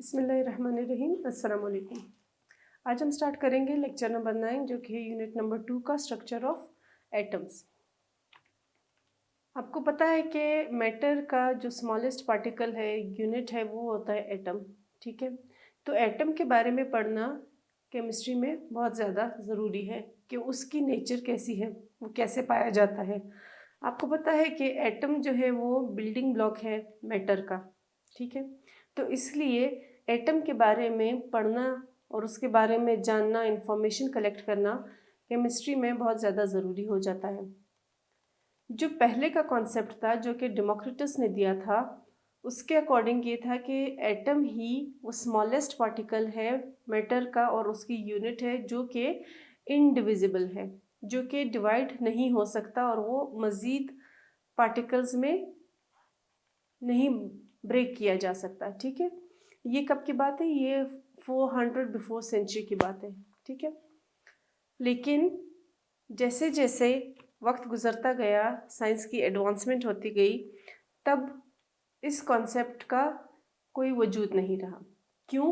बिस्मिल्लाहिर्रहमानिर्रहीम। अस्सलाम वालेकुम। आज हम स्टार्ट करेंगे लेक्चर नंबर 9 जो कि यूनिट नंबर 2 का स्ट्रक्चर ऑफ एटम्स। आपको पता है कि मैटर का जो स्मॉलेस्ट पार्टिकल है, यूनिट है, वो होता है एटम। ठीक है, तो एटम के बारे में पढ़ना केमिस्ट्री में बहुत ज़्यादा ज़रूरी है कि उसकी नेचर कैसी है, वो कैसे पाया जाता है। आपको पता है कि एटम जो है वो बिल्डिंग ब्लॉक है मैटर का। ठीक है, तो इसलिए एटम के बारे में पढ़ना और उसके बारे में जानना, इंफॉर्मेशन कलेक्ट करना केमिस्ट्री में बहुत ज़्यादा ज़रूरी हो जाता है। जो पहले का कॉन्सेप्ट था जो कि डेमोक्रिटस ने दिया था, उसके अकॉर्डिंग ये था कि एटम ही वो स्मॉलेस्ट पार्टिकल है मैटर का और उसकी यूनिट है जो कि इनडिविजिबल है, जो कि डिवाइड नहीं हो सकता और वो मज़ीद पार्टिकल्स में नहीं ब्रेक किया जा सकता। ठीक है, ये कब की बात है? ये 400 बिफोर सेंचुरी की बात है। ठीक है, लेकिन जैसे जैसे वक्त गुजरता गया, साइंस की एडवांसमेंट होती गई, तब इस कॉन्सेप्ट का कोई वजूद नहीं रहा। क्यों?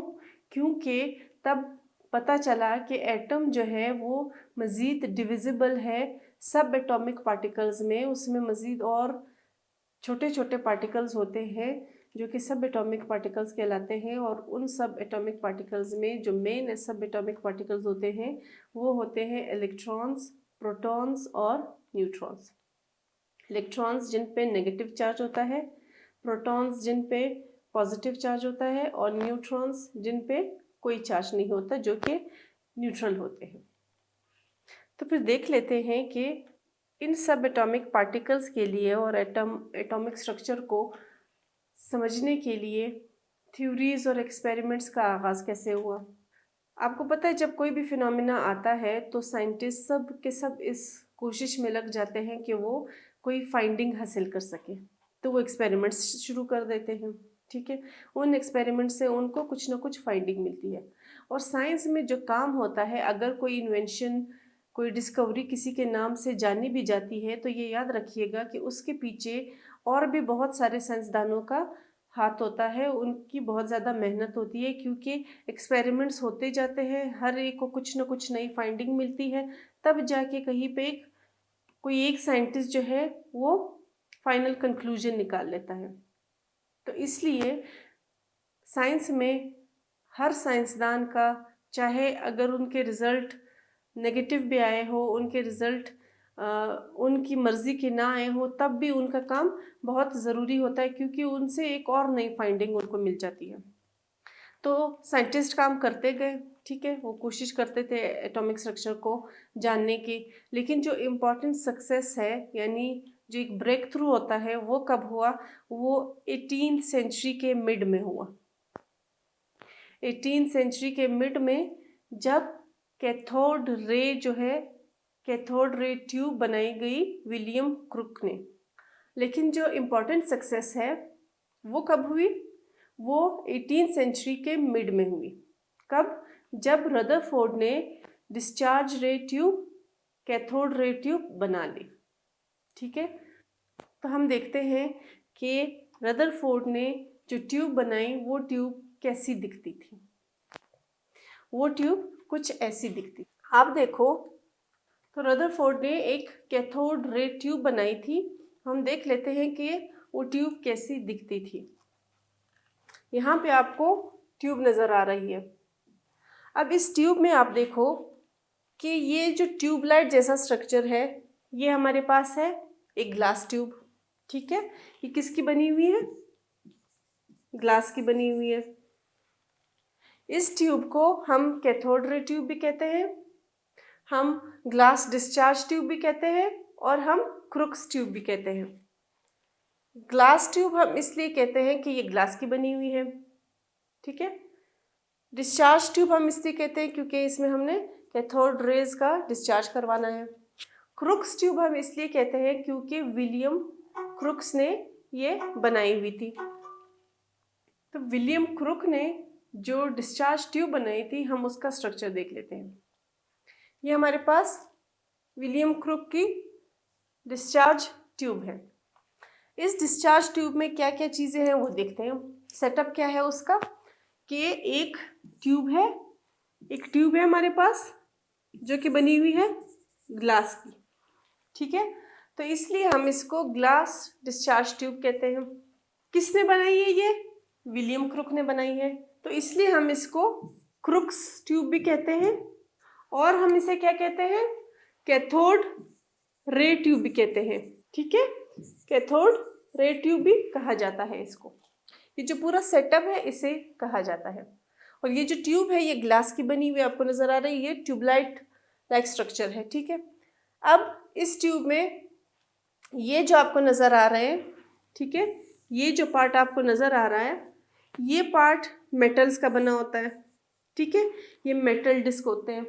क्योंकि तब पता चला कि एटम जो है वो मज़ीद डिविजिबल है सब एटॉमिक पार्टिकल्स में। उसमें मज़ीद और छोटे छोटे पार्टिकल्स होते हैं जो कि सब एटॉमिक पार्टिकल्स कहलाते हैं, और उन सब एटॉमिक पार्टिकल्स में जो मेन सब एटॉमिक पार्टिकल्स होते हैं वो होते हैं इलेक्ट्रॉन्स, प्रोटॉन्स और न्यूट्रॉन्स। इलेक्ट्रॉन्स जिन पे नेगेटिव चार्ज होता है, प्रोटॉन्स जिन पे पॉजिटिव चार्ज होता है, और न्यूट्रॉन्स जिन पे कोई चार्ज नहीं होता, जो कि न्यूट्रल होते हैं। तो फिर देख लेते हैं कि इन सब एटॉमिक पार्टिकल्स के लिए और एटॉमिक स्ट्रक्चर को समझने के लिए थ्योरीज और एक्सपेरिमेंट्स का आगाज़ कैसे हुआ। आपको पता है जब कोई भी फिनोमिना आता है तो साइंटिस्ट सब के सब इस कोशिश में लग जाते हैं कि वो कोई फाइंडिंग हासिल कर सके, तो वो एक्सपेरिमेंट्स शुरू कर देते हैं। ठीक है, उन एक्सपेरिमेंट से उनको कुछ ना कुछ फाइंडिंग मिलती है। और साइंस में जो काम होता है, अगर कोई इन्वेंशन, कोई डिस्कवरी किसी के नाम से जानी भी जाती है, तो ये याद रखिएगा कि उसके पीछे और भी बहुत सारे साइंसदानों का हाथ होता है, उनकी बहुत ज़्यादा मेहनत होती है, क्योंकि एक्सपेरिमेंट्स होते जाते हैं, हर एक को कुछ ना कुछ नई फाइंडिंग मिलती है, तब जाके कहीं पे कोई एक साइंटिस्ट जो है वो फाइनल कंक्लूजन निकाल लेता है। तो इसलिए साइंस में हर साइंसदान का, चाहे अगर उनके रिज़ल्ट नेगेटिव भी आए हो, उनके रिज़ल्ट उनकी मर्ज़ी के ना आए हो, तब भी उनका काम बहुत ज़रूरी होता है, क्योंकि उनसे एक और नई फाइंडिंग उनको मिल जाती है। तो साइंटिस्ट काम करते गए। ठीक है, वो कोशिश करते थे एटॉमिक स्ट्रक्चर को जानने की, लेकिन जो इम्पॉर्टेंट सक्सेस है, यानी जो एक ब्रेक थ्रू होता है, वो कब हुआ? वो 18th सेंचुरी के मिड में हुआ। 18th सेंचुरी के मिड में जब कैथोड रे जो है, कैथोड रे ट्यूब बनाई गई विलियम क्रुक ने। लेकिन जो इम्पोर्टेंट सक्सेस है वो कब हुई? वो 18th सेंचुरी के मिड में हुई। कब? जब रदरफोर्ड ने discharge ray tube, cathode ray tube बना ली। ठीक है, तो हम देखते हैं कि रदरफोर्ड ने जो ट्यूब बनाई वो ट्यूब कैसी दिखती थी। वो ट्यूब कुछ ऐसी दिखती। आप देखो, तो रदरफोर्ड ने एक कैथोड रे ट्यूब बनाई थी। हम देख लेते हैं कि वो ट्यूब कैसी दिखती थी। यहाँ पे आपको ट्यूब नज़र आ रही है। अब इस ट्यूब में आप देखो कि ये जो ट्यूबलाइट जैसा स्ट्रक्चर है, ये हमारे पास है एक ग्लास ट्यूब। ठीक है, ये किसकी बनी हुई है? ग्लास की बनी हुई है। इस ट्यूब को हम कैथोड रे ट्यूब भी कहते हैं, हम ग्लास डिस्चार्ज ट्यूब भी कहते हैं, और हम क्रुक्स ट्यूब भी कहते हैं। ग्लास ट्यूब हम इसलिए कहते हैं कि ये ग्लास की बनी हुई है। ठीक है, डिस्चार्ज ट्यूब हम इसलिए कहते हैं क्योंकि इसमें हमने कैथोड रेज का डिस्चार्ज करवाना है। क्रुक्स ट्यूब हम इसलिए कहते हैं क्योंकि विलियम क्रुक्स ने ये बनाई हुई थी। तो विलियम क्रुक ने जो डिस्चार्ज ट्यूब बनाई थी, हम उसका स्ट्रक्चर देख लेते हैं। ये हमारे पास विलियम क्रुक की डिस्चार्ज ट्यूब है। इस डिस्चार्ज ट्यूब में क्या क्या चीज़ें हैं वो देखते हैं। सेटअप क्या है उसका कि एक ट्यूब है हमारे पास जो कि बनी हुई है ग्लास की, ठीक है। तो इसलिए हम इसको ग्लास डिस्चार्ज ट्यूब कहते हैं। किसने बनाई है ये? विलियम क्रुक ने बनाई है, तो इसलिए हम इसको क्रुक्स ट्यूब भी कहते हैं। और हम इसे क्या कहते हैं? कैथोड रे ट्यूब भी कहते हैं, ठीक है। कैथोड रे ट्यूब भी कहा जाता है इसको। ये जो पूरा सेटअप है इसे कहा जाता है। और ये जो ट्यूब है ये ग्लास की बनी हुई आपको नजर आ रही है, ये ट्यूबलाइट लाइक स्ट्रक्चर है, ठीक है। अब इस ट्यूब में ये जो आपको नजर आ रहे हैं, ठीक है, ये जो पार्ट आपको नजर आ रहा है ये पार्ट मेटल्स का बना होता है, ठीक है। ये मेटल डिस्क होते हैं,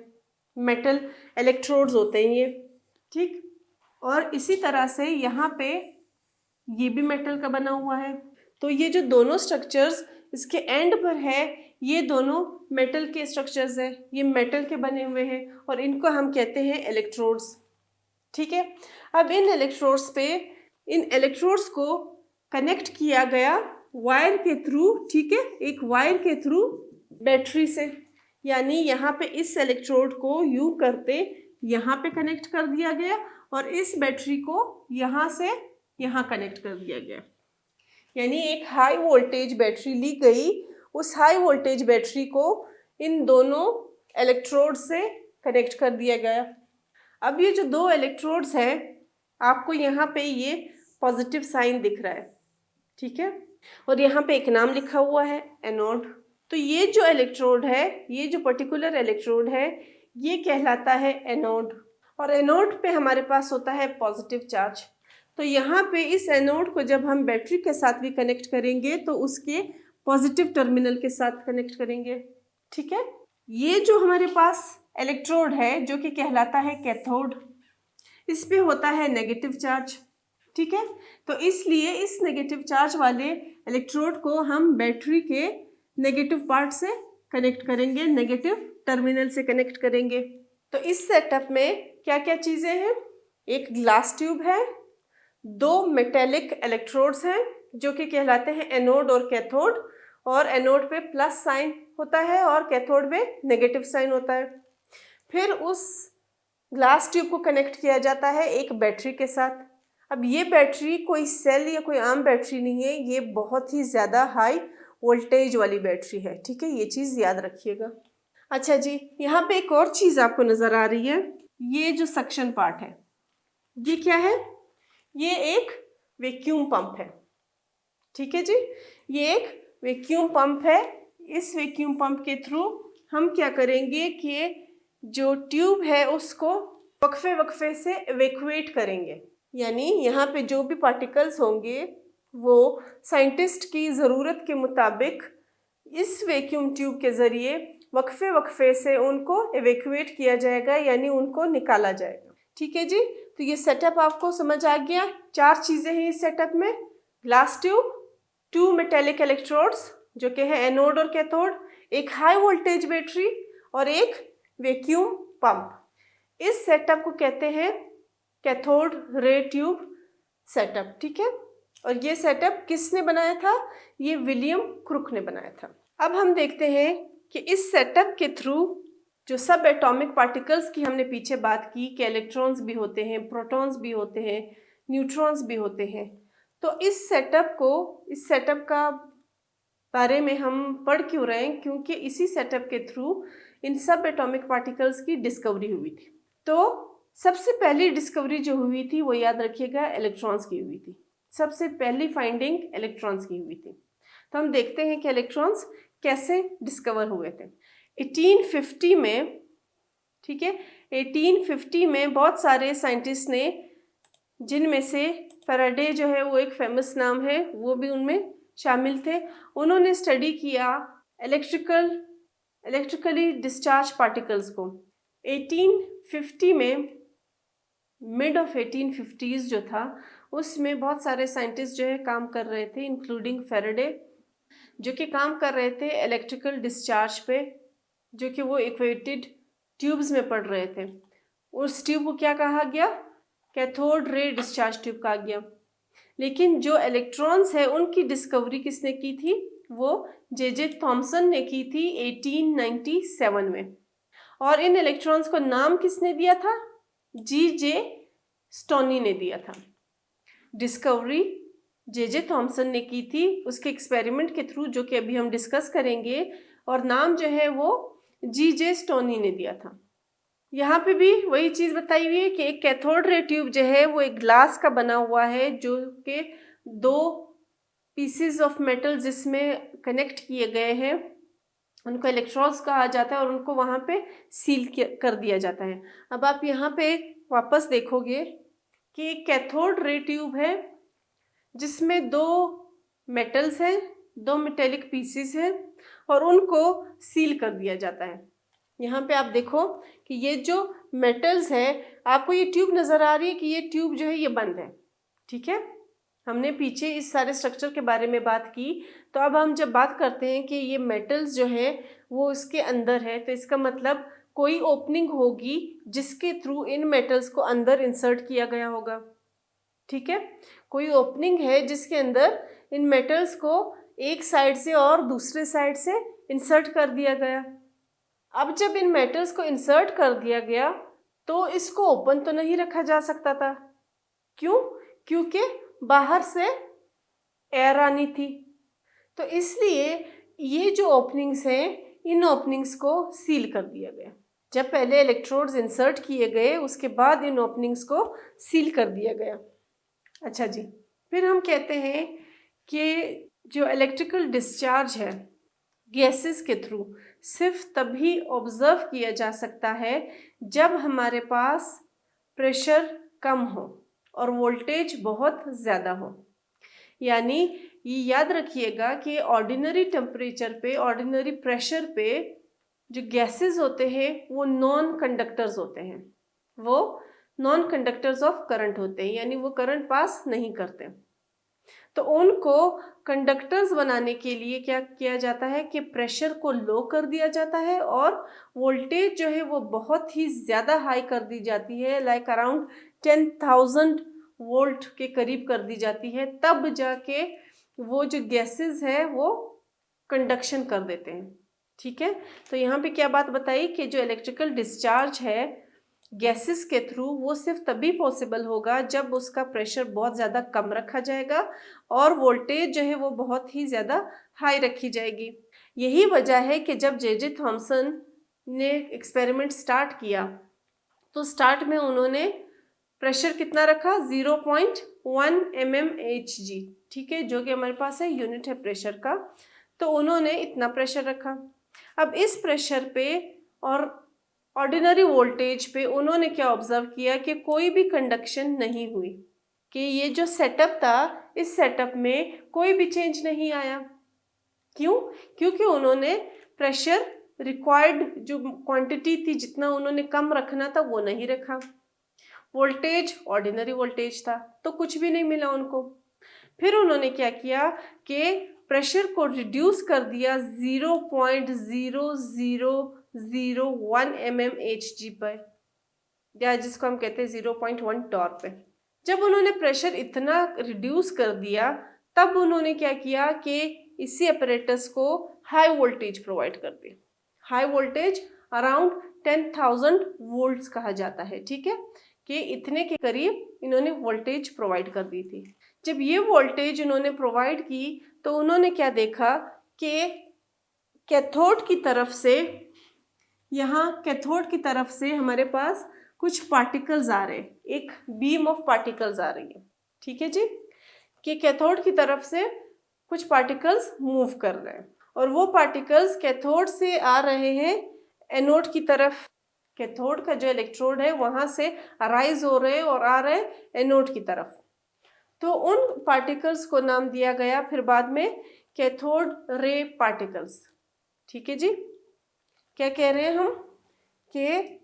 मेटल इलेक्ट्रोड्स होते हैं ये, ठीक। और इसी तरह से यहाँ पे ये भी मेटल का बना हुआ है। तो ये जो दोनों स्ट्रक्चर्स इसके एंड पर है ये दोनों मेटल के स्ट्रक्चर्स हैं, ये मेटल के बने हुए हैं और इनको हम कहते हैं इलेक्ट्रोड्स, ठीक है। अब इन इलेक्ट्रोड्स को कनेक्ट किया गया वायर के थ्रू, ठीक है, एक वायर के थ्रू बैटरी से, यानी यहाँ पे इस इलेक्ट्रोड को यूं करते यहाँ पे कनेक्ट कर दिया गया और इस बैटरी को यहाँ से यहाँ कनेक्ट कर दिया गया। यानी एक हाई वोल्टेज बैटरी ली गई, उस हाई वोल्टेज बैटरी को इन दोनों इलेक्ट्रोड से कनेक्ट कर दिया गया। अब ये जो दो इलेक्ट्रोड्स हैं आपको यहाँ पे ये पॉजिटिव साइन दिख रहा है, ठीक है, और यहाँ पे एक नाम लिखा हुआ है एनोड। तो ये जो इलेक्ट्रोड है, ये जो पर्टिकुलर इलेक्ट्रोड है ये कहलाता है एनोड, और एनोड पे हमारे पास होता है पॉजिटिव चार्ज। तो यहाँ पे इस एनोड को जब हम बैटरी के साथ भी कनेक्ट करेंगे तो उसके पॉजिटिव टर्मिनल के साथ कनेक्ट करेंगे, ठीक है। ये जो हमारे पास इलेक्ट्रोड है जो कि कहलाता है कैथोड, इस पे होता है नेगेटिव चार्ज, ठीक है। तो इसलिए इस नेगेटिव चार्ज वाले इलेक्ट्रोड को हम बैटरी के नेगेटिव पार्ट से कनेक्ट करेंगे, नेगेटिव टर्मिनल से कनेक्ट करेंगे। तो इस सेटअप में क्या क्या चीज़ें हैं? एक ग्लास ट्यूब है, दो मेटेलिक इलेक्ट्रोड्स हैं जो कि कहलाते हैं एनोड और कैथोड, और एनोड पे प्लस साइन होता है और कैथोड पे नेगेटिव साइन होता है। फिर उस ग्लास ट्यूब को कनेक्ट किया जाता है एक बैटरी के साथ। अब ये बैटरी कोई सेल या कोई आम बैटरी नहीं है, ये बहुत ही ज़्यादा हाई वोल्टेज वाली बैटरी है, ठीक है, ये चीज़ याद रखिएगा। अच्छा जी, यहाँ पे एक और चीज़ आपको नज़र आ रही है, ये जो सक्शन पार्ट है ये क्या है? ये एक वैक्यूम पंप है, ठीक है जी, ये एक वैक्यूम पंप है। इस वैक्यूम पंप के थ्रू हम क्या करेंगे कि जो ट्यूब है उसको वक्फे वक्फे से इवैक्यूएट करेंगे, यानी यहाँ पे जो भी पार्टिकल्स होंगे वो साइंटिस्ट की ज़रूरत के मुताबिक इस वैक्यूम ट्यूब के ज़रिए वक्फे वक्फे से उनको इवैक्यूएट किया जाएगा, यानी उनको निकाला जाएगा, ठीक है जी। तो ये सेटअप आपको समझ आ गया। 4 चीज़ें हैं इस सेटअप में, ग्लास ट्यूब, 2 मेटेलिक इलेक्ट्रोड्स जो कि है एनोड और कैथोड, एक हाई वोल्टेज बैटरी और एक वैक्यूम पंप। इस सेटअप को कहते हैं कैथोड रे ट्यूब सेटअप, ठीक है। और ये सेटअप किसने बनाया था? ये विलियम क्रुक ने बनाया था। अब हम देखते हैं कि इस सेटअप के थ्रू जो सब एटॉमिक पार्टिकल्स की हमने पीछे बात की कि इलेक्ट्रॉन्स भी होते हैं, प्रोटॉन्स भी होते हैं, न्यूट्रॉन्स भी होते हैं, तो इस सेटअप का बारे में हम पढ़ क्यों रहे हैं? क्योंकि इसी सेटअप के थ्रू इन सब एटॉमिक पार्टिकल्स की डिस्कवरी हुई थी। तो सबसे पहली डिस्कवरी जो हुई थी वो याद रखिएगा इलेक्ट्रॉन्स की हुई थी। सबसे पहली फाइंडिंग इलेक्ट्रॉन्स की हुई थी। तो हम देखते हैं कि इलेक्ट्रॉन्स कैसे डिस्कवर हुए थे। 1850 में, ठीक है, 1850 में बहुत सारे साइंटिस्ट ने, जिनमें से फैराडे जो है वो एक फेमस नाम है, वो भी उनमें शामिल थे, उन्होंने स्टडी किया इलेक्ट्रिकली डिस्चार्ज पार्टिकल्स को। 1850 में, मिड ऑफ 1850s जो था उसमें बहुत सारे साइंटिस्ट जो है काम कर रहे थे, इंक्लूडिंग फैराडे, जो कि काम कर रहे थे इलेक्ट्रिकल डिस्चार्ज पे, जो कि वो इक्वेटेड ट्यूब्स में पढ़ रहे थे। उस ट्यूब को क्या कहा गया? कैथोड रे डिस्चार्ज ट्यूब कहा गया। लेकिन जो इलेक्ट्रॉन्स है उनकी डिस्कवरी किसने की थी? वो जे थॉमसन ने की थी 1897 में। और इन इलेक्ट्रॉन्स को नाम किसने दिया था? जे स्टोनी ने दिया था। डिस्कवरी जे थॉमसन ने की थी उसके एक्सपेरिमेंट के थ्रू, जो कि अभी हम डिस्कस करेंगे, और नाम जो है वो जे स्टोनी ने दिया था। यहाँ पे भी वही चीज़ बताई हुई है कि एक कैथोड रे ट्यूब जो है वो एक ग्लास का बना हुआ है, जो कि 2 पीसेस ऑफ मेटल जिसमें कनेक्ट किए गए हैं, उनको इलेक्ट्रोड्स कहा जाता है और उनको वहाँ पे सील कर दिया जाता है। अब आप यहाँ पे वापस देखोगे कि एक कैथोड रे ट्यूब है जिसमें 2 मेटल्स हैं, 2 मेटेलिक पीसेस हैं और उनको सील कर दिया जाता है। यहाँ पे आप देखो कि ये जो मेटल्स है, आपको ये ट्यूब नज़र आ रही है कि ये ट्यूब जो है ये बंद है, ठीक है। हमने पीछे इस सारे स्ट्रक्चर के बारे में बात की, तो अब हम जब बात करते हैं कि ये मेटल्स जो है वो इसके अंदर है, तो इसका मतलब कोई ओपनिंग होगी जिसके थ्रू इन मेटल्स को अंदर इंसर्ट किया गया होगा, ठीक है। कोई ओपनिंग है जिसके अंदर इन मेटल्स को एक साइड से और दूसरे साइड से इंसर्ट कर दिया गया। अब जब इन मेटल्स को इंसर्ट कर दिया गया तो इसको ओपन तो नहीं रखा जा सकता था। क्यों? क्योंकि बाहर से एयर आनी थी। तो इसलिए ये जो ओपनिंग्स हैं, इन ओपनिंग्स को सील कर दिया गया। जब पहले इलेक्ट्रोड्स इंसर्ट किए गए उसके बाद इन ओपनिंग्स को सील कर दिया गया। अच्छा जी, फिर हम कहते हैं कि जो इलेक्ट्रिकल डिस्चार्ज है गैसेस के थ्रू सिर्फ तभी ऑब्जर्व किया जा सकता है जब हमारे पास प्रेशर कम हो और वोल्टेज बहुत ज़्यादा हो। यानी ये याद रखिएगा कि ऑर्डिनरी टेम्परेचर पे, ऑर्डिनरी प्रेशर पे जो गैसेस होते हैं वो नॉन कंडक्टर्स होते हैं, वो नॉन कंडक्टर्स ऑफ करंट होते हैं, यानी वो करंट पास नहीं करते। तो उनको कंडक्टर्स बनाने के लिए क्या किया जाता है कि प्रेशर को लो कर दिया जाता है और वोल्टेज जो है वो बहुत ही ज़्यादा हाई कर दी जाती है, लाइक अराउंड 10,000 वोल्ट के करीब कर दी जाती है, तब जाके वो जो गैसेस है वो कंडक्शन कर देते हैं, ठीक है। तो यहाँ पे क्या बात बताई कि जो इलेक्ट्रिकल डिस्चार्ज है गैसेस के थ्रू वो सिर्फ तभी पॉसिबल होगा जब उसका प्रेशर बहुत ज़्यादा कम रखा जाएगा और वोल्टेज जो है वो बहुत ही ज़्यादा हाई रखी जाएगी। यही वजह है कि जब जे थॉमसन ने एक्सपेरिमेंट स्टार्ट किया तो स्टार्ट में उन्होंने प्रेशर कितना रखा? 0.1 mmHg, ठीक है, जो कि हमारे पास है यूनिट है प्रेशर का। तो उन्होंने इतना प्रेशर रखा। अब इस प्रेशर पे और ऑर्डिनरी वोल्टेज पे उन्होंने क्या ऑब्जर्व किया कि कोई भी कंडक्शन नहीं हुई, कि ये जो सेटअप था इस सेटअप में कोई भी चेंज नहीं आया। क्यों? क्योंकि उन्होंने प्रेशर रिक्वायर्ड जो क्वांटिटी थी, जितना उन्होंने कम रखना था वो नहीं रखा। वोल्टेज ऑर्डिनरी वोल्टेज था, तो कुछ भी नहीं मिला उनको। फिर उन्होंने क्या किया कि प्रेशर को रिड्यूस कर दिया 0.0001 mmHg पर, या जिसको हम कहते हैं 0.1 टॉर पे। जब उन्होंने प्रेशर इतना रिड्यूस कर दिया तब उन्होंने क्या किया कि इसी अपरेटस को हाई वोल्टेज प्रोवाइड कर दी। हाई वोल्टेज अराउंड 10,000 वोल्ट्स कहा जाता है, ठीक है, कि इतने के करीब इन्होंने वोल्टेज प्रोवाइड कर दी थी। जब ये वोल्टेज इन्होंने प्रोवाइड की तो उन्होंने क्या देखा कि कैथोड की तरफ से, यहाँ कैथोड की तरफ से हमारे पास कुछ पार्टिकल्स आ रहे, एक बीम ऑफ पार्टिकल्स आ रही है, ठीक है जी, कि कैथोड की तरफ से कुछ पार्टिकल्स मूव कर रहे हैं और वो पार्टिकल्स कैथोड से आ रहे हैं एनोड की तरफ। कैथोड का जो इलेक्ट्रोड है वहां से अराइज हो रहे हैं और आ रहे हैं एनोड की तरफ। तो उन पार्टिकल्स को नाम दिया गया फिर बाद में कैथोड रे पार्टिकल्स, ठीक है जी। क्या कह रहे हैं हम कि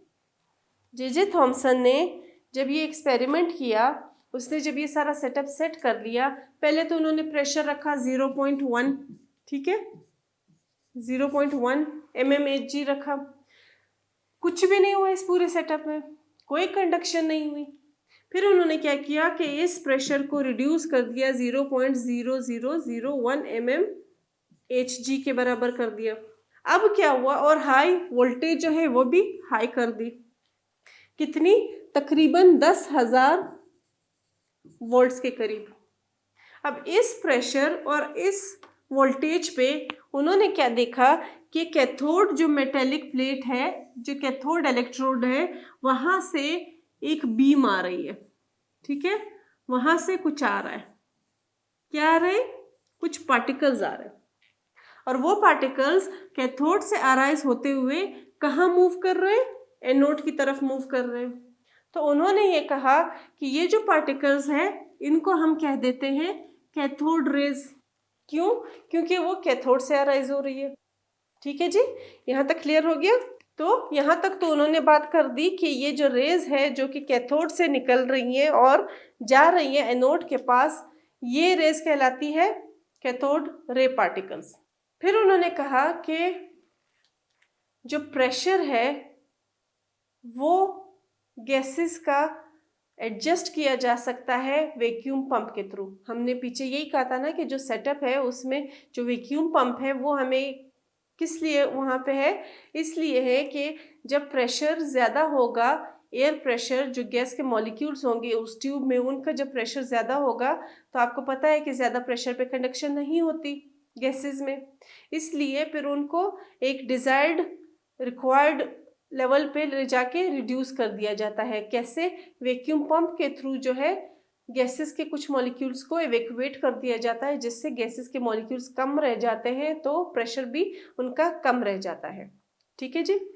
जे थॉमसन ने जब ये एक्सपेरिमेंट किया, उसने जब ये सारा सेटअप सेट कर लिया, पहले तो उन्होंने प्रेशर रखा 0.1, ठीक है, 0.1 mmHg रखा। कुछ भी नहीं हुआ इस पूरे सेटअप में, कोई कंडक्शन नहीं हुई। फिर उन्होंने क्या किया कि इस प्रेशर को रिड्यूस कर दिया 0.0001 mm Hg के बराबर कर दिया। अब क्या हुआ, और हाई वोल्टेज जो है वो भी हाई कर दी, कितनी, तकरीबन 10,000 वोल्ट्स के करीब। अब इस प्रेशर और इस वोल्टेज पे उन्होंने क्या देखा कि कैथोड जो मेटेलिक प्लेट है, जो कैथोड इलेक्ट्रोड है, वहां से एक बीम आ रही है, ठीक है, वहां से कुछ आ रहा है। क्या आ रहा है? कुछ पार्टिकल्स आ रहे हैं, और वो पार्टिकल्स कैथोड से अराइज होते हुए कहाँ मूव कर रहे हैं? एनोड की तरफ मूव कर रहे हैं। तो उन्होंने ये कहा कि ये जो पार्टिकल्स हैं इनको हम कह देते हैं कैथोड रेज। क्यों? क्योंकि वो कैथोड से अराइज हो रही है। ठीक है जी, यहाँ तक क्लियर हो गया? तो यहाँ तक तो उन्होंने बात कर दी कि ये जो रेज है जो कि कैथोड से निकल रही है और जा रही है एनोड के पास, ये रेज कहलाती है कैथोड रे पार्टिकल्स। फिर उन्होंने कहा कि जो प्रेशर है वो गैसेस का एडजस्ट किया जा सकता है वैक्यूम पंप के थ्रू। हमने पीछे यही कहा था ना कि जो सेटअप है उसमें जो वैक्यूम पंप है वो हमें किस लिए वहाँ पे है? इसलिए है कि जब प्रेशर ज़्यादा होगा, एयर प्रेशर, जो गैस के मॉलिक्यूल्स होंगे उस ट्यूब में, उनका जब प्रेशर ज़्यादा होगा तो आपको पता है कि ज़्यादा प्रेशर पे कंडक्शन नहीं होती गैसेस में, इसलिए फिर उनको एक डिज़ायर्ड रिक्वायर्ड लेवल पे ले जाके रिड्यूस कर दिया जाता है। कैसे? वैक्यूम पंप के थ्रू जो है गैसेस के कुछ मॉलिक्यूल्स को इवैक्यूएट कर दिया जाता है, जिससे गैसेस के मॉलिक्यूल्स कम रह जाते हैं तो प्रेशर भी उनका कम रह जाता है। ठीक है जी।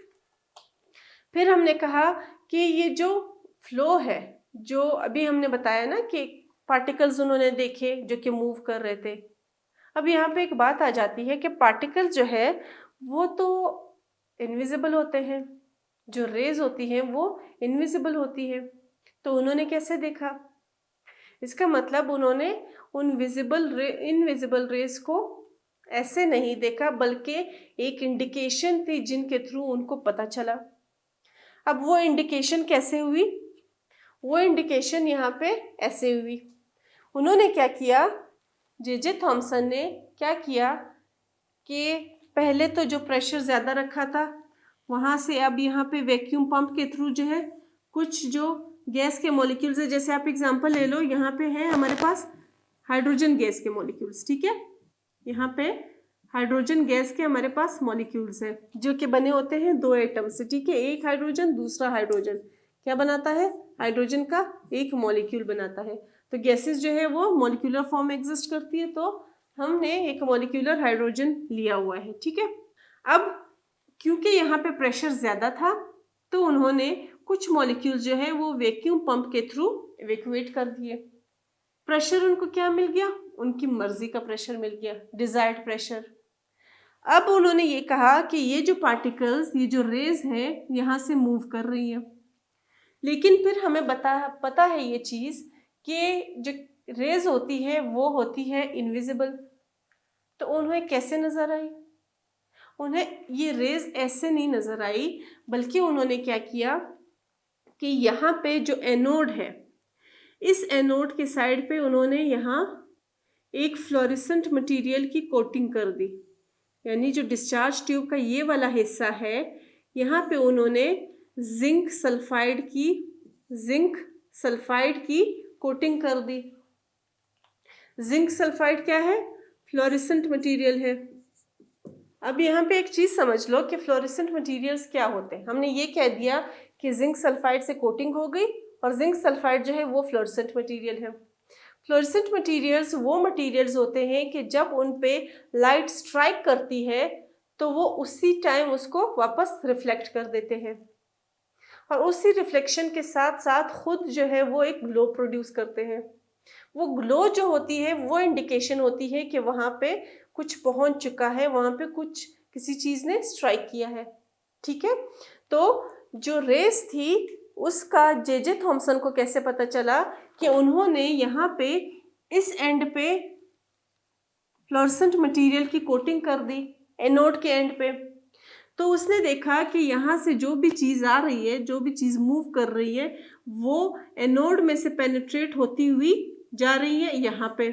फिर हमने कहा कि ये जो फ्लो है, जो अभी हमने बताया ना कि पार्टिकल्स उन्होंने देखे जो कि मूव कर रहे थे। अब यहाँ पे एक बात आ जाती है कि पार्टिकल जो है वो तो इनविजिबल होते हैं, जो रेज होती हैं वो इनविजिबल होती है। तो उन्होंने कैसे देखा? इसका मतलब उन्होंने उन इनविजिबल रेस को ऐसे नहीं देखा, बल्कि एक इंडिकेशन थी जिनके थ्रू उनको पता चला। अब वो इंडिकेशन कैसे हुई? वो इंडिकेशन यहाँ पे ऐसे हुई। उन्होंने क्या किया, जे थॉमसन ने क्या किया कि पहले तो जो प्रेशर ज़्यादा रखा था वहाँ से अब यहाँ पे वैक्यूम पंप के थ्रू जो है कुछ जो गैस के मॉलिक्यूल्स है, जैसे आप एग्जांपल ले लो, यहाँ पे है हमारे पास हाइड्रोजन गैस के मॉलिक्यूल्स, ठीक है, यहाँ पे हाइड्रोजन गैस के हमारे पास मॉलिक्यूल्स है जो कि बने होते हैं दो एटम से, ठीक है, एक हाइड्रोजन दूसरा हाइड्रोजन क्या बनाता है? हाइड्रोजन का एक मॉलिक्यूल बनाता है। तो गैसेस जो है वो मॉलिक्यूलर फॉर्म में एग्जिस्ट करती है, तो हमने एक मॉलिक्यूलर हाइड्रोजन लिया हुआ है, ठीक है। अब क्योंकि यहाँ पे प्रेशर ज़्यादा था तो उन्होंने कुछ मॉलिक्यूल्स जो है वो वैक्यूम पंप के थ्रू इवैक्यूएट कर दिए। प्रेशर उनको क्या मिल गया? उनकी मर्जी का प्रेशर मिल गया, डिजायर्ड प्रेशर। अब उन्होंने ये कहा कि ये जो पार्टिकल्स, ये जो रेज हैं, यहाँ से मूव कर रही है, लेकिन फिर हमें पता है ये चीज़ कि जो रेज होती है वो होती है इनविजिबल। तो उन्हें कैसे नजर आई? उन्हें ये रेज ऐसे नहीं नजर आई, बल्कि उन्होंने क्या किया कि यहाँ पे जो एनोड है, इस एनोड के साइड पे उन्होंने यहाँ एक फ्लोरेसेंट मटेरियल की कोटिंग कर दी, यानी जो डिस्चार्ज ट्यूब का ये वाला हिस्सा है, यहाँ पे उन्होंने जिंक सल्फाइड की कोटिंग कर दी। जिंक सल्फाइड क्या है? फ्लोरेसेंट मटेरियल है। अब यहाँ पे एक चीज़ समझ लो कि फ्लोरेसेंट मटेरियल्स क्या होते हैं। हमने ये कह दिया कि जिंक सल्फाइड से कोटिंग हो गई, और जिंक सल्फाइड जो है वो फ्लोरेसेंट मटेरियल है। फ्लोरेसेंट मटेरियल्स वो मटेरियल्स होते हैं कि जब उन पे लाइट स्ट्राइक करती है तो वो उसी टाइम उसको वापस रिफ्लेक्ट कर देते हैं, और उसी रिफ्लेक्शन के साथ साथ खुद जो है वो एक ग्लो प्रोड्यूस करते हैं। वो ग्लो जो होती है वो इंडिकेशन होती है कि वहाँ पे कुछ पहुँच चुका है, वहाँ पे कुछ किसी चीज़ ने स्ट्राइक किया है, ठीक है। तो जो रेस थी उसका जे थॉमसन को कैसे पता चला कि उन्होंने यहाँ पे इस एंड पे फ्लोरेसेंट मटेरियल की कोटिंग कर दी एनोड के एंड पे। तो उसने देखा कि यहाँ से जो भी चीज़ आ रही है, जो भी चीज़ मूव कर रही है, वो एनोड में से पेनिट्रेट होती हुई जा रही है यहाँ पे,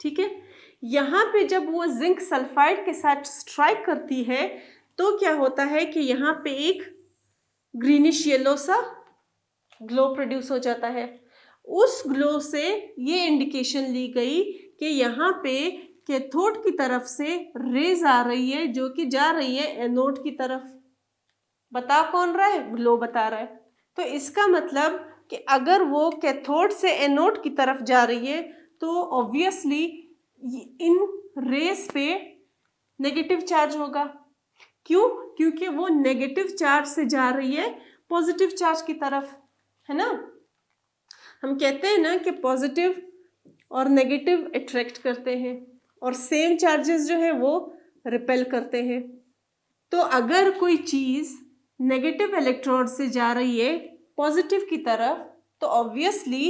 ठीक है। यहाँ पे जब वो जिंक सल्फाइड के साथ स्ट्राइक करती है तो क्या होता है कि यहाँ पे एक ग्रीनिश येलो सा ग्लो प्रोड्यूस हो जाता है। उस ग्लो से ये इंडिकेशन ली गई कि यहाँ पे कैथोड की तरफ से रेज आ रही है जो कि जा रही है एनोड की तरफ। बता कौन रहा है? ग्लो बता रहा है। तो इसका मतलब कि अगर वो कैथोड से एनोड की तरफ जा रही है तो ऑब्वियसली इन रेस पे नेगेटिव चार्ज होगा। क्यों? क्योंकि वो नेगेटिव चार्ज से जा रही है पॉजिटिव चार्ज की तरफ, है ना। हम कहते हैं ना कि पॉजिटिव और नेगेटिव अट्रैक्ट करते हैं और सेम चार्जेस जो है वो रिपेल करते हैं। तो अगर कोई चीज़ नेगेटिव इलेक्ट्रोड से जा रही है पॉजिटिव की तरफ तो ऑब्वियसली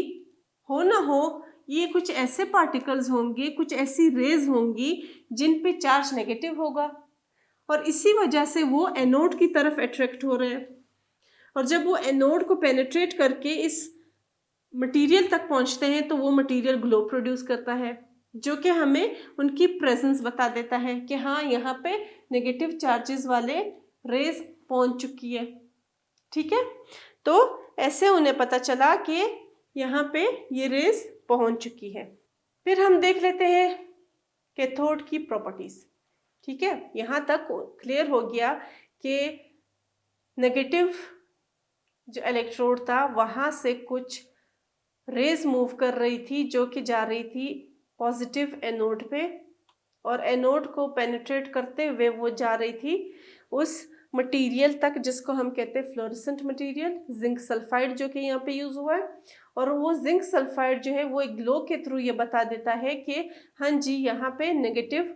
हो ना हो ये कुछ ऐसे पार्टिकल्स होंगे, कुछ ऐसी रेज होंगी जिन पे चार्ज नेगेटिव होगा और इसी वजह से वो एनोड की तरफ अट्रैक्ट हो रहे हैं। और जब वो एनोड को पेनिट्रेट करके इस मटेरियल तक पहुंचते हैं तो वो मटेरियल ग्लो प्रोड्यूस करता है जो कि हमें उनकी प्रेजेंस बता देता है कि हाँ यहाँ पे नेगेटिव चार्जेस वाले रेज पहुंच चुकी है। ठीक है, तो ऐसे उन्हें पता चला कि यहाँ पे ये रेज पहुंच चुकी है। फिर हम देख लेते हैं कैथोड की प्रॉपर्टीज। ठीक है, यहाँ तक क्लियर हो गया कि नेगेटिव जो इलेक्ट्रोड था वहाँ से कुछ रेज मूव कर रही थी जो कि जा रही थी पॉजिटिव एनोड पे और एनोड को पेनिट्रेट करते हुए वो जा रही थी उस मटेरियल तक जिसको हम कहते हैं फ्लोरेसेंट मटेरियल, जिंक सल्फाइड जो कि यहाँ पे यूज हुआ है। और वो जिंक सल्फाइड जो है वो एक ग्लो के थ्रू ये बता देता है कि हाँ जी यहाँ पे नेगेटिव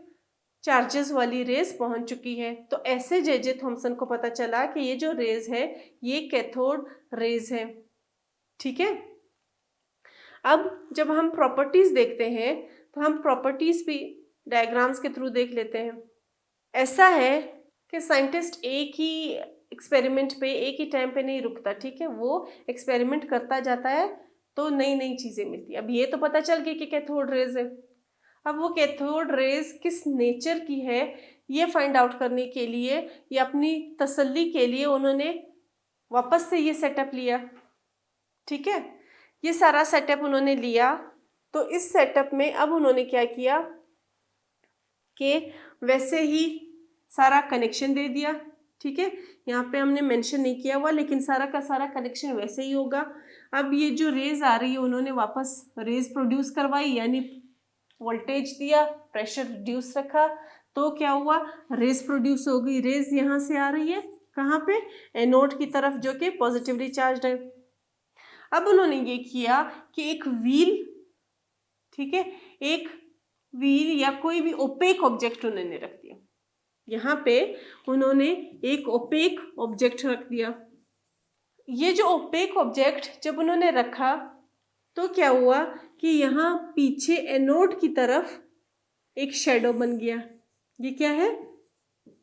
चार्जेस वाली रेज पहुंच चुकी है। तो ऐसे जे थॉमसन को पता चला कि ये जो रेज है ये कैथोड रेज है। ठीक है, अब जब हम प्रॉपर्टीज देखते हैं तो हम प्रॉपर्टीज भी डायग्राम्स के थ्रू देख लेते हैं। ऐसा है कि साइंटिस्ट एक ही एक्सपेरिमेंट पे एक ही टाइम पे नहीं रुकता। ठीक है, वो एक्सपेरिमेंट करता जाता है तो नई नई चीज़ें मिलती है। अब ये तो पता चल गया कि कैथोड रेज है। अब वो कैथोड रेज किस नेचर की है ये फाइंड आउट करने के लिए या अपनी तसल्ली के लिए उन्होंने वापस से ये सेटअप लिया। ठीक है, ये सारा सेटअप उन्होंने लिया। तो इस सेटअप में अब उन्होंने क्या किया कि वैसे ही सारा कनेक्शन दे दिया। ठीक है, यहाँ पे हमने मेंशन नहीं किया हुआ लेकिन सारा का सारा कनेक्शन वैसे ही होगा। अब ये जो रेज आ रही है उन्होंने वापस रेज प्रोड्यूस करवाई, यानी वोल्टेज दिया, प्रेशर रिड्यूस रखा, तो क्या हुआ, रेज प्रोड्यूस हो गई। रेज यहाँ से आ रही है कहाँ पे, एनोड की तरफ जो कि पॉजिटिवली चार्ज है। अब उन्होंने ये किया कि एक व्हील, ठीक है, एक व्हील या कोई भी ओपेक ऑब्जेक्ट उन्होंने रख दिया। यहाँ पे उन्होंने एक ओपेक ऑब्जेक्ट रख दिया। ये जो ओपेक ऑब्जेक्ट जब उन्होंने रखा तो क्या हुआ कि यहाँ पीछे एनोड की तरफ एक शेडो बन गया। ये क्या है,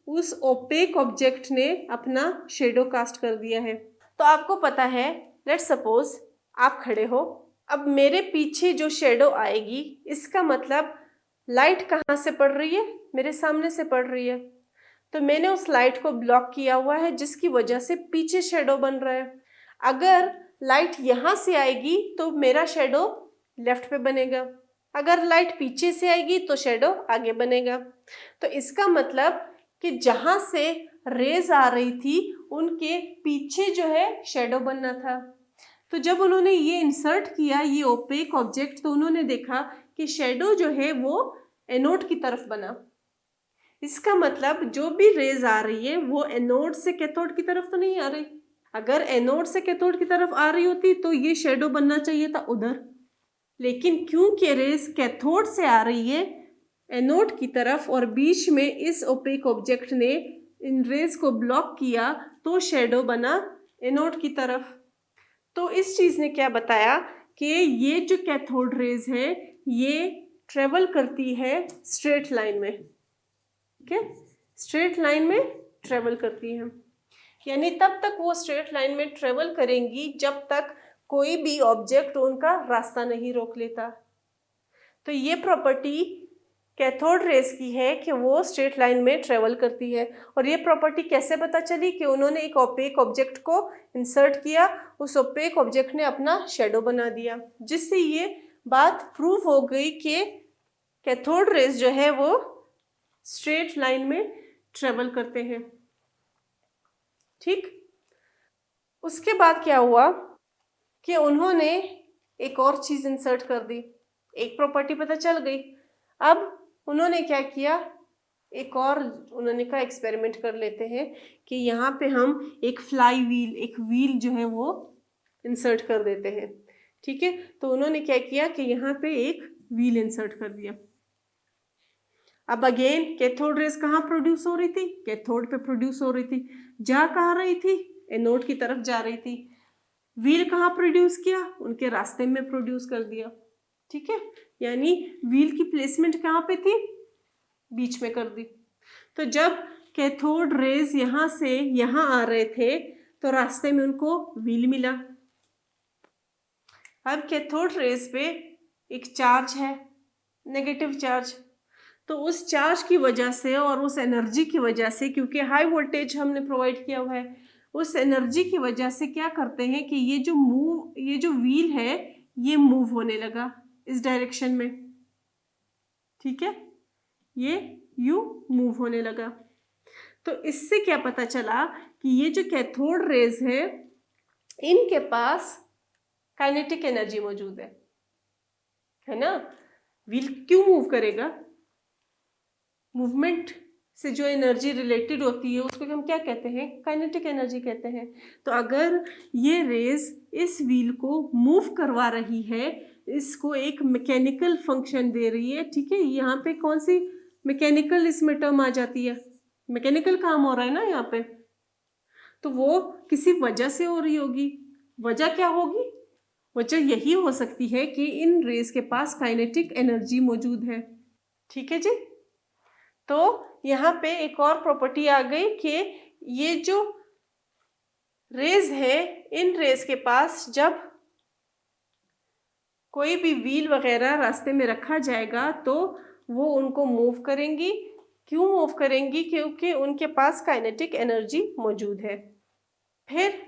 उस ओपेक ऑब्जेक्ट ने अपना शेडो कास्ट कर दिया है। तो आपको पता है, लेट्स सपोज आप खड़े हो, अब मेरे पीछे जो शेडो आएगी इसका मतलब लाइट कहाँ से पड़ रही है, मेरे सामने से पड़ रही है। तो मैंने उस लाइट को ब्लॉक किया हुआ है जिसकी वजह से पीछे शेडो बन रहा है। अगर लाइट यहाँ से आएगी तो मेरा शेडो लेफ्ट पे बनेगा, अगर लाइट पीछे से आएगी तो शेडो आगे बनेगा। तो इसका मतलब कि जहाँ से रेज आ रही थी उनके पीछे जो है शेडो बनना था। तो जब उन्होंने ये इंसर्ट किया ये ओपेक ऑब्जेक्ट तो उन्होंने देखा कि शेडो जो है वो एनोड की तरफ बना। इसका मतलब जो भी रेज आ रही है वो एनोड से कैथोड की तरफ तो नहीं आ रही। अगर एनोड से कैथोड की तरफ आ रही होती तो ये शेडो बनना चाहिए था उधर, लेकिन क्योंकि रेज कैथोड से आ रही है एनोड की तरफ और बीच में इस ओपेक ऑब्जेक्ट ने इन रेज को ब्लॉक किया तो शेडो बना एनोड की तरफ। तो इस चीज़ ने क्या बताया कि ये जो कैथोड रेज है ये ट्रेवल करती है स्ट्रेट लाइन में। ठीक है, स्ट्रेट लाइन में ट्रेवल करती है, यानी तब तक वो स्ट्रेट लाइन में ट्रेवल करेंगी जब तक कोई भी ऑब्जेक्ट उनका रास्ता नहीं रोक लेता। तो ये प्रॉपर्टी कैथोड रेज की है कि वो स्ट्रेट लाइन में ट्रेवल करती है। और ये प्रॉपर्टी कैसे पता चली कि उन्होंने एक ओपेक ऑब्जेक्ट को इंसर्ट किया, उस ओपेक ऑब्जेक्ट ने अपना शेडो बना दिया, जिससे ये बात प्रूव हो गई कि कैथोड रेज जो है वो स्ट्रेट लाइन में ट्रेवल करते हैं। ठीक, उसके बाद क्या हुआ कि उन्होंने एक और चीज इंसर्ट कर दी, एक प्रॉपर्टी पता चल गई। अब उन्होंने क्या किया, एक और उन्होंने कहा एक्सपेरिमेंट कर लेते हैं कि यहाँ पे हम एक फ्लाई व्हील, एक व्हील जो है वो इंसर्ट कर देते हैं। ठीक है, तो उन्होंने क्या किया कि यहाँ पे एक व्हील इंसर्ट कर दिया। अब अगेन कैथोड रेज कहाँ प्रोड्यूस हो रही थी, कैथोड पे प्रोड्यूस हो रही थी। जा कहाँ रही थी, एनोड की तरफ जा रही थी। व्हील कहाँ प्रोड्यूस किया, उनके रास्ते में प्रोड्यूस कर दिया। ठीक है, यानी व्हील की प्लेसमेंट कहाँ पे थी, बीच में कर दी। तो जब कैथोड रेज यहाँ से यहाँ आ रहे थे तो रास्ते में उनको व्हील मिला। अब कैथोड रेज पे एक चार्ज है, नेगेटिव चार्ज, तो उस चार्ज की वजह से और उस एनर्जी की वजह से, क्योंकि हाई वोल्टेज हमने प्रोवाइड किया हुआ है, उस एनर्जी की वजह से क्या करते हैं कि ये जो व्हील है ये मूव होने लगा इस डायरेक्शन में। ठीक है, ये यू मूव होने लगा। तो इससे क्या पता चला कि ये जो कैथोड रेज है इनके पास काइनेटिक एनर्जी मौजूद है ना। व्हील क्यों मूव करेगा, मूवमेंट से जो एनर्जी रिलेटेड होती है उसको हम क्या कहते हैं, काइनेटिक एनर्जी कहते हैं। तो अगर ये रेज इस व्हील को मूव करवा रही है, इसको एक मैकेनिकल फंक्शन दे रही है। ठीक है, यहाँ पे कौन सी मैकेनिकल इसमें टर्म आ जाती है, मैकेनिकल काम हो रहा है ना यहाँ पे, तो वो किसी वजह से हो रही होगी। वजह क्या होगी, वजह यही हो सकती है कि इन रेज के पास काइनेटिक एनर्जी मौजूद है। ठीक है जी, तो यहाँ पे एक और प्रॉपर्टी आ गई कि ये जो रेज है, इन रेज के पास जब कोई भी व्हील वगैरह रास्ते में रखा जाएगा तो वो उनको मूव करेंगी। क्यों मूव करेंगी, क्योंकि उनके पास काइनेटिक एनर्जी मौजूद है। फिर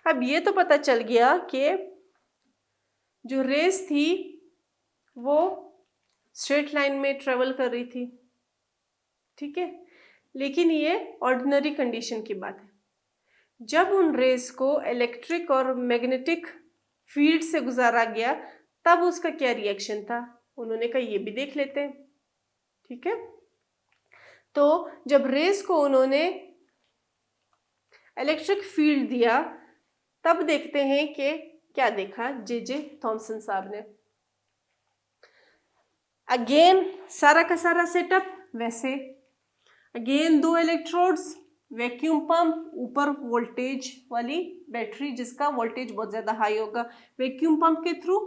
अब ये तो पता चल गया कि जो रेस थी वो स्ट्रेट लाइन में ट्रेवल कर रही थी। ठीक है, लेकिन ये ऑर्डिनरी कंडीशन की बात है। जब उन रेस को इलेक्ट्रिक और मैग्नेटिक फील्ड से गुजारा गया तब उसका क्या रिएक्शन था, उन्होंने कहा ये भी देख लेते हैं। ठीक है, तो जब रेस को उन्होंने इलेक्ट्रिक फील्ड दिया तब देखते हैं कि क्या देखा जे थॉमसन साहब ने। अगेन सारा का सारा सेटअप वैसे, अगेन 2 इलेक्ट्रोड्स, वैक्यूम पंप, ऊपर वोल्टेज वाली बैटरी जिसका वोल्टेज बहुत ज़्यादा हाई होगा। वैक्यूम पंप के थ्रू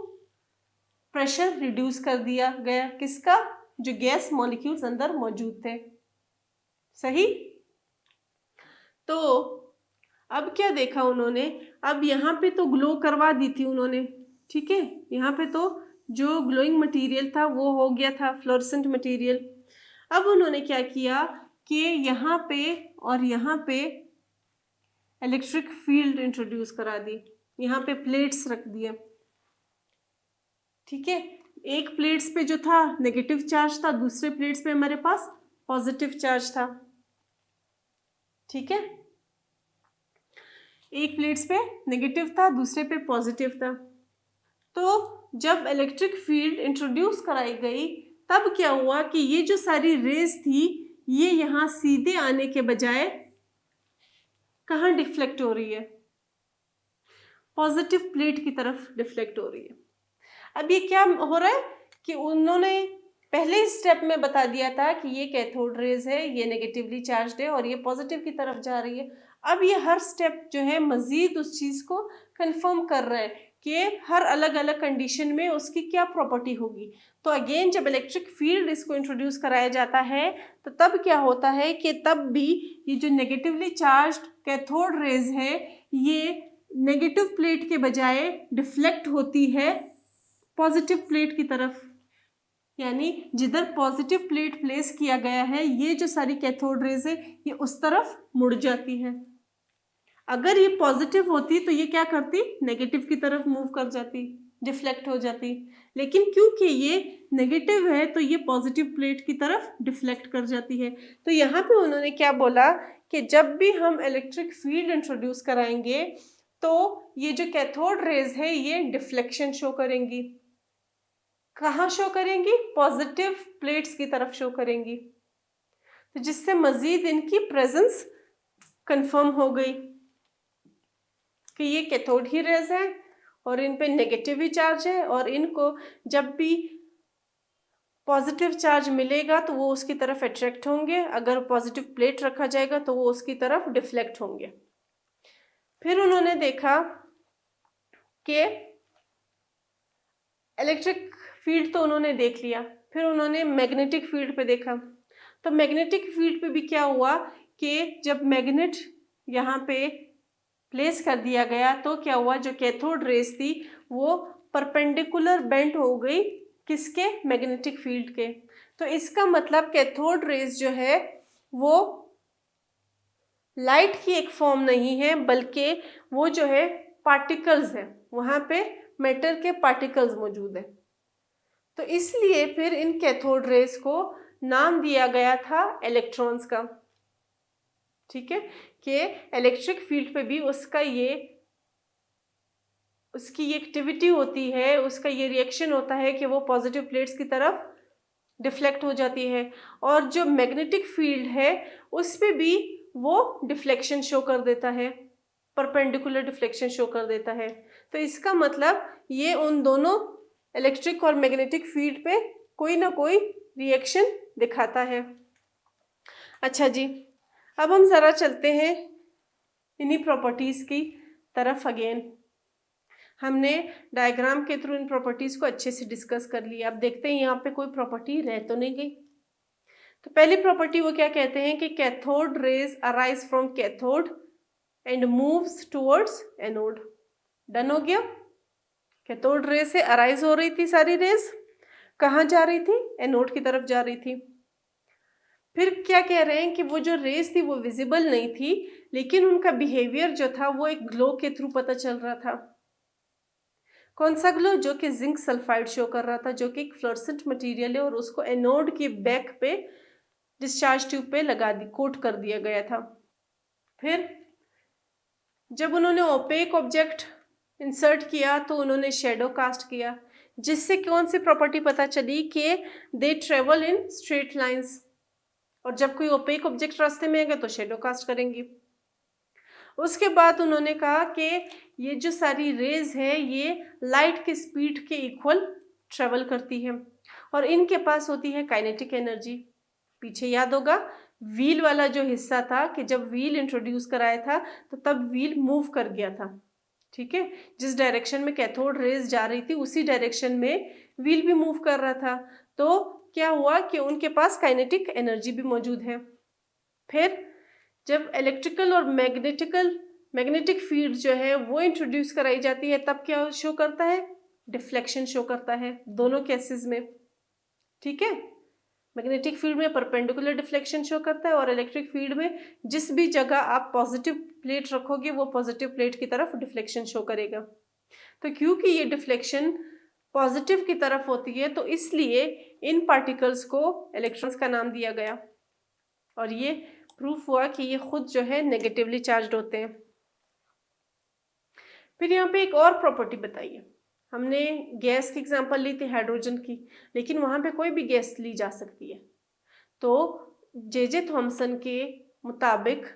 प्रेशर रिड्यूस कर दिया गया, किसका, जो गैस मॉलिक्यूल्स अंदर मौजूद थे। सही, तो अब क्या देखा उन्होंने, अब यहाँ पे तो ग्लो करवा दी थी उन्होंने। ठीक है, यहाँ पे तो जो ग्लोइंग मटेरियल था वो हो गया था फ्लोरेसेंट मटेरियल। अब उन्होंने क्या किया कि यहाँ पे और यहाँ पे इलेक्ट्रिक फील्ड इंट्रोड्यूस करा दी, यहाँ पे प्लेट्स रख दिए। ठीक है, एक प्लेट्स पे जो था नेगेटिव चार्ज था, दूसरे प्लेट्स पे हमारे पास पॉजिटिव चार्ज था। ठीक है, एक प्लेट्स पे नेगेटिव था, दूसरे पे पॉजिटिव था। तो जब इलेक्ट्रिक फील्ड इंट्रोड्यूस कराई गई तब क्या हुआ कि ये जो सारी रेज थी ये यहाँ सीधे आने के बजाय कहाँ डिफ्लेक्ट हो रही है, पॉजिटिव प्लेट की तरफ डिफ्लेक्ट हो रही है। अब ये क्या हो रहा है कि उन्होंने पहले स्टेप में बता दिया था कि ये कैथोड रेज है, ये नेगेटिवली चार्ज्ड है और ये पॉजिटिव की तरफ जा रही है। अब ये हर स्टेप जो है मजीद उस चीज़ को कंफर्म कर रहा है कि हर अलग अलग कंडीशन में उसकी क्या प्रॉपर्टी होगी। तो अगेन जब इलेक्ट्रिक फील्ड इसको इंट्रोड्यूस कराया जाता है तो तब क्या होता है कि तब भी ये जो नेगेटिवली चार्ज्ड कैथोड रेज है ये नेगेटिव प्लेट के बजाय डिफ्लेक्ट होती है पॉजिटिव प्लेट की तरफ, यानी जिधर पॉजिटिव प्लेट प्लेस किया गया है ये जो सारी कैथोड रेज है ये उस तरफ मुड़ जाती है। अगर ये पॉजिटिव होती तो ये क्या करती, नेगेटिव की तरफ मूव कर जाती, डिफ्लेक्ट हो जाती। लेकिन क्योंकि ये नेगेटिव है तो ये पॉजिटिव प्लेट की तरफ डिफ्लेक्ट कर जाती है। तो यहाँ पे उन्होंने क्या बोला कि जब भी हम इलेक्ट्रिक फील्ड इंट्रोड्यूस कराएंगे तो ये जो कैथोड रेज है ये डिफ्लेक्शन शो करेंगी। कहाँ शो करेंगी, पॉजिटिव प्लेट्स की तरफ शो करेंगी, तो जिससे मजीद इनकी प्रेजेंस कंफर्म हो गई कि ये कैथोड ही रेज है और इन पे नेगेटिव ही चार्ज है, और इनको जब भी पॉजिटिव चार्ज मिलेगा तो वो उसकी तरफ अट्रैक्ट होंगे, अगर पॉजिटिव प्लेट रखा जाएगा तो वो उसकी तरफ डिफ्लेक्ट होंगे। फिर उन्होंने देखा कि इलेक्ट्रिक फील्ड तो उन्होंने देख लिया, फिर उन्होंने मैग्नेटिक फील्ड पे देखा। तो मैग्नेटिक फील्ड पे भी क्या हुआ कि जब मैग्नेट यहाँ पे प्लेस कर दिया गया तो क्या हुआ, जो कैथोड रेज थी वो परपेंडिकुलर बेंट हो गई, किसके, मैग्नेटिक फील्ड के। तो इसका मतलब कैथोड रेज जो है वो लाइट की एक फॉर्म नहीं है, बल्कि वो जो है पार्टिकल्स है, वहाँ पे मैटर के पार्टिकल्स मौजूद है। तो इसलिए फिर इन कैथोड रेज को नाम दिया गया था इलेक्ट्रॉन्स का। ठीक है, कि इलेक्ट्रिक फील्ड पे भी उसकी ये एक्टिविटी होती है, उसका ये रिएक्शन होता है कि वो पॉजिटिव प्लेट्स की तरफ डिफ्लेक्ट हो जाती है, और जो मैग्नेटिक फील्ड है उस पे भी वो डिफ्लेक्शन शो कर देता है, परपेंडिकुलर डिफ्लेक्शन शो कर देता है। तो इसका मतलब ये उन दोनों इलेक्ट्रिक और मैग्नेटिक फील्ड पे कोई ना कोई रिएक्शन दिखाता है। अच्छा जी, अब हम ज़रा चलते हैं इन्हीं प्रॉपर्टीज़ की तरफ अगेन। हमने डायग्राम के थ्रू इन प्रॉपर्टीज़ को अच्छे से डिस्कस कर लिया। अब देखते हैं यहाँ पे कोई प्रॉपर्टी रह तो नहीं गई। तो पहली प्रॉपर्टी वो क्या कहते हैं कि cathode rays arise from cathode and moves towards anode. Done हो गया। कैथोड रेज से अराइज हो रही थी सारी रेज, कहाँ जा रही थी, एनोड की तरफ जा रही थी। फिर क्या कह रहे हैं कि वो जो रेज थी वो विजिबल नहीं थी, लेकिन उनका बिहेवियर जो था वो एक ग्लो के थ्रू पता चल रहा था। कौन सा ग्लो, जो कि जिंक सल्फाइड शो कर रहा था, जो कि एक फ्लोरेसेंट मटेरियल है, और उसको एनोड के बैक पे डिस्चार्ज ट्यूब पे लगा दी, कोट कर दिया गया था। फिर जब उन्होंने ओपेक ऑब्जेक्ट इंसर्ट किया तो उन्होंने शेडो कास्ट किया, जिससे कौन सी प्रॉपर्टी पता चली कि they travel in straight lines, और जब कोई ओपेक ऑब्जेक्ट रास्ते में आएगा तो शेडो कास्ट करेंगी। उसके बाद उन्होंने कहा कि ये जो सारी रेज है ये लाइट की स्पीड के इक्वल ट्रेवल करती है, और इनके पास होती है काइनेटिक एनर्जी। पीछे याद होगा व्हील वाला जो हिस्सा था कि जब व्हील इंट्रोड्यूस कराया था तो तब व्हील मूव कर गया था। ठीक है, जिस डायरेक्शन में कैथोड रेज जा रही थी उसी डायरेक्शन में व्हील भी मूव कर रहा था। तो क्या हुआ कि उनके पास काइनेटिक एनर्जी भी मौजूद है। फिर जब इलेक्ट्रिकल और मैग्नेटिक फील्ड जो है वो इंट्रोड्यूस कराई जाती है तब क्या शो करता है, डिफ्लेक्शन शो करता है दोनों केसेस में। ठीक है, मैग्नेटिक फील्ड में परपेंडिकुलर डिफ्लेक्शन शो करता है, और इलेक्ट्रिक फील्ड में जिस भी जगह आप पॉजिटिव प्लेट रखोगे वो पॉजिटिव प्लेट की तरफ डिफ्लेक्शन शो करेगा। तो क्योंकि ये डिफ्लेक्शन पॉजिटिव की तरफ होती है तो इसलिए इन पार्टिकल्स को इलेक्ट्रॉन्स का नाम दिया गया, और ये प्रूफ हुआ कि ये खुद जो है नेगेटिवली चार्ज्ड होते हैं। फिर यहाँ पे एक और प्रॉपर्टी बताइए। हमने गैस की एग्जांपल ली थी हाइड्रोजन की, लेकिन वहाँ पे कोई भी गैस ली जा सकती है। तो जे थॉमसन के मुताबिक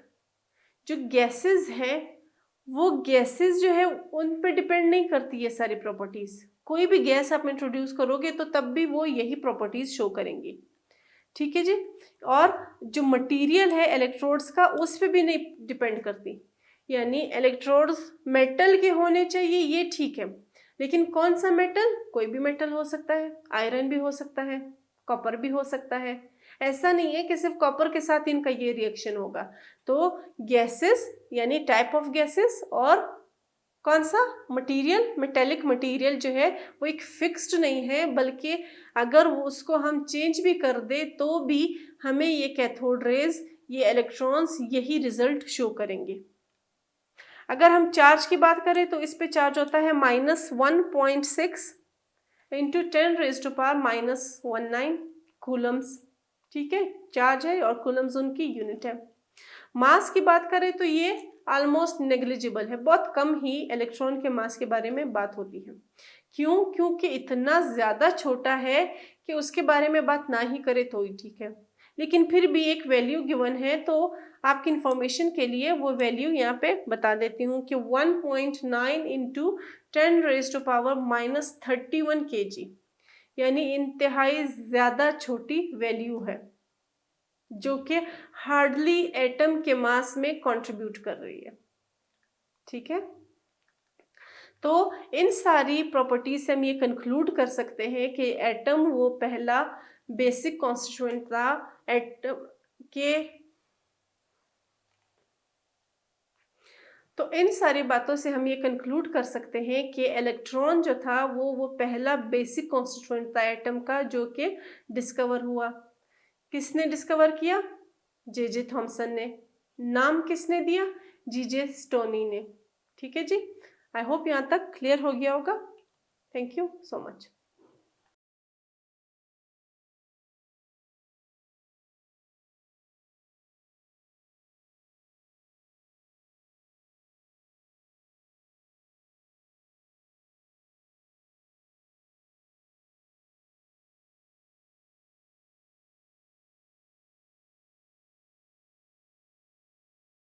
जो गैसेस है वो गैसेस जो है उन पे डिपेंड नहीं करती है सारी प्रॉपर्टीज। कोई भी गैस आप इंट्रोड्यूस करोगे तो तब भी वो यही प्रॉपर्टीज शो करेंगी। ठीक है जी, और जो मटेरियल है इलेक्ट्रोड्स का उस पे भी नहीं डिपेंड करती, यानी इलेक्ट्रोड्स मेटल के होने चाहिए ये ठीक है, लेकिन कौन सा मेटल, कोई भी मेटल हो सकता है, आयरन भी हो सकता है, कॉपर भी हो सकता है। ऐसा नहीं है कि सिर्फ कॉपर के साथ इनका ये रिएक्शन होगा। तो गैसेस यानी टाइप ऑफ गैसेस और कौन सा मटेरियल, मेटेलिक मटेरियल जो है वो एक फिक्स्ड नहीं है, बल्कि अगर उसको हम चेंज भी कर दे तो भी हमें ये कैथोड रेज, ये इलेक्ट्रॉन्स यही रिजल्ट शो करेंगे। अगर हम चार्ज की बात करें तो इस पे चार्ज होता है -1.6 इंटू 10⁻⁻⁻19 कूलम्स। ठीक है, चार्ज है और कूलम्स उनकी यूनिट है। मास की बात करें तो ये ऑलमोस्ट नेग्लिजिबल है, बहुत कम ही इलेक्ट्रॉन के मास के बारे में बात होती है। क्यों? क्योंकि इतना ज़्यादा छोटा है कि उसके बारे में बात ना ही करे तो ही ठीक है, लेकिन फिर भी एक वैल्यू गिवन है, तो आपकी इंफॉर्मेशन के लिए वो वैल्यू यहाँ पे बता देती हूँ कि 1.9 इंटू 10⁻⁻31 kg, यानी इंतहाई ज़्यादा छोटी वैल्यू है जो कि हार्डली एटम के मास में कंट्रीब्यूट कर रही है। ठीक है, तो इन सारी प्रॉपर्टीज से हम ये कंक्लूड कर सकते हैं कि एटम वो पहला बेसिक कॉन्स्टिट्यूएंट था एटम के। तो इन सारी बातों से हम ये कंक्लूड कर सकते हैं कि इलेक्ट्रॉन जो था वो पहला बेसिक कॉन्स्टिट्यूएंट था एटम का, जो कि डिस्कवर हुआ। किसने डिस्कवर किया? जे थॉमसन ने। नाम किसने दिया? जे स्टोनी ने। ठीक है जी, आई होप यहाँ तक क्लियर हो गया होगा। Thank you so much.